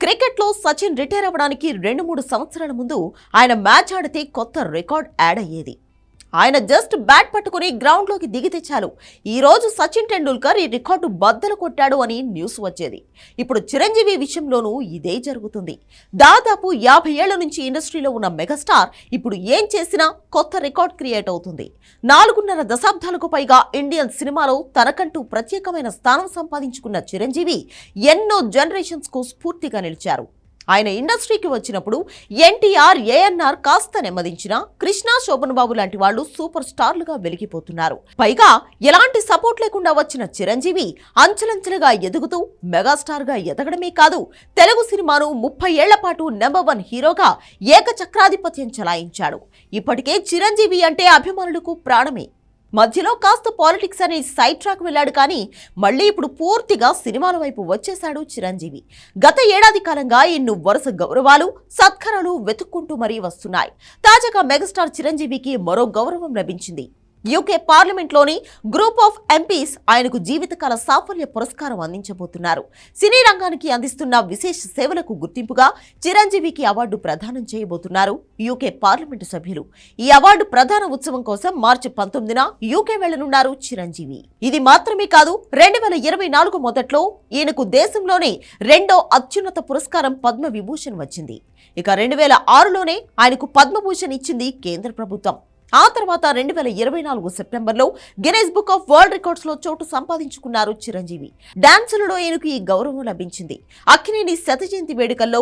క్రికెట్లో సచిన్ రిటైర్ అవ్వడానికి 2-3 సంవత్సరాల ముందు ఆయన మ్యాచ్ ఆడితే కొత్త రికార్డ్ యాడ్ అయ్యేది. ఆయన జస్ట్ బ్యాట్ పట్టుకుని గ్రౌండ్లోకి దిగితే చాలు ఈ రోజు సచిన్ టెండూల్కర్ ఈ రికార్డు బద్దలు కొట్టాడు అని న్యూస్ వచ్చేది. ఇప్పుడు చిరంజీవి విషయంలోనూ ఇదే జరుగుతుంది. దాదాపు 50 ఏళ్ల నుంచి ఇండస్ట్రీలో ఉన్న మెగాస్టార్ ఇప్పుడు ఏం చేసినా కొత్త రికార్డ్ క్రియేట్ అవుతుంది. 4.5 దశాబ్దాలకు పైగా ఇండియన్ సినిమాలో తనకంటూ ప్రత్యేకమైన స్థానం సంపాదించుకున్న చిరంజీవి ఎన్నో జనరేషన్స్ కు స్ఫూర్తిగా నిలిచారు. ఆయన ఇండస్ట్రీకి వచ్చినప్పుడు ఎన్టీఆర్, ఏఎన్ఆర్ కాస్త నెమ్మదించిన కృష్ణ, శోభన్ బాబు లాంటి వాళ్ళు సూపర్ స్టార్లుగా వెలిగిపోతున్నారు. పైగా ఎలాంటి సపోర్ట్ లేకుండా వచ్చిన చిరంజీవి అంచెలంచెలుగా ఎదుగుతూ మెగాస్టార్ గా ఎదగడమే కాదు, తెలుగు సినిమాను 30 ఏళ్ల పాటు #1 హీరోగా ఏకచక్రాధిపత్యం చెలాయించాడు. ఇప్పటికే చిరంజీవి అంటే అభిమానులకు ప్రాణమే. మధ్యలో కాస్త పాలిటిక్స్ అనే సైడ్ ట్రాక్ వెళ్ళాడు, కానీ మళ్ళీ ఇప్పుడు పూర్తిగా సినిమాల వైపు వచ్చేశాడు చిరంజీవి. గత ఏడాది కాలంగా ఎన్నో వరుస గౌరవాలు, సత్కారాలు వెతుక్కుంటూ మరీ వస్తున్నాయి. తాజాగా మెగాస్టార్ చిరంజీవికి మరో గౌరవం లభించింది. యూకే పార్లమెంట్లోని గ్రూప్ ఆఫ్ ఎంపీస్ ఆయనకు జీవితకాల సాఫల్య పురస్కారం అందించబోతున్నారు. సినీ రంగానికి అందిస్తున్న విశేష సేవలకు గుర్తింపుగా చిరంజీవికి అవార్డు ప్రదానం చేయబోతున్నారు యూకే పార్లమెంటు సభ్యులు. ఈ అవార్డు ప్రదాన ఉత్సవం కోసం మార్చి 19న యూకే వెళ్లనున్నారు చిరంజీవి. ఇది మాత్రమే కాదు, 2024 మొదట్లో ఈయనకు దేశంలోనే 2వ అత్యున్నత పురస్కారం పద్మ విభూషణ్ వచ్చింది. ఇక 2006లోనే ఆయనకు పద్మభూషణ్ ఇచ్చింది కేంద్ర ప్రభుత్వం. ఆ తర్వాత 2024 సెప్టెంబర్లో Guinness book of world records లో చోటు సంపాదించుకున్నారు చిరంజీవి. డాన్సులలో ఈయనకు ఈ గౌరవం లభించింది. అక్కినేని శత జయంతి వేడుకల్లో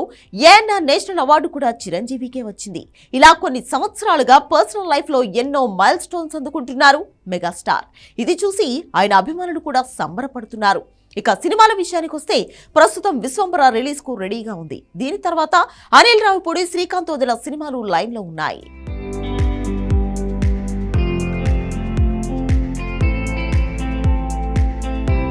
ఏఎన్ఆర్ నేషనల్ అవార్డు కూడా చిరంజీవికే వచ్చింది. ఇలా కొన్ని సంవత్సరాలుగా పర్సనల్ లైఫ్ లో ఎన్నో మైల్ స్టోన్స్ అందుకుంటున్నారు మెగాస్టార్. ఇది చూసి ఆయన అభిమానులు కూడా సంబరపడుతున్నారు. ఇక సినిమాల విషయానికి వస్తే ప్రస్తుతం విశ్వంబర రిలీజ్ కు రెడీగా ఉంది. దీని తర్వాత అనిల్ రావిపూడి, శ్రీకాంత్ వదిల సినిమాలు లైన్ లో ఉన్నాయి.